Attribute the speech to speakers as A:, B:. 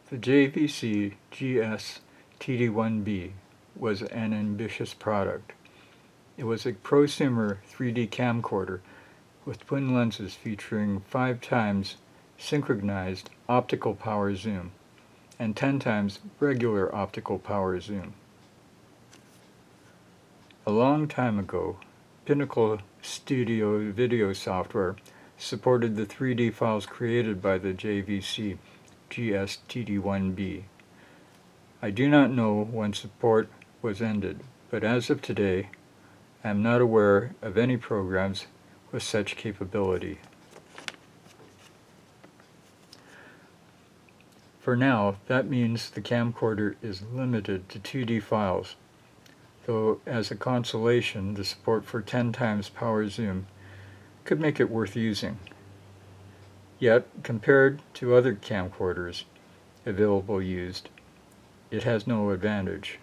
A: The JVC GS-TD1-B was an ambitious product. It was a prosumer 3D camcorder with twin lenses featuring 5 times synchronized optical power zoom and 10 times regular optical power zoom. A long time ago, Pinnacle Studio video software supported the 3D files created by the JVC GS-TD1-B. I do not know when support was ended, but as of today, I am not aware of any programs with such capability. For now, that means the camcorder is limited to 2D files, though as a consolation, the support for 10 times power zoom could make it worth using. Yet, compared to other camcorders available used, it has no advantage.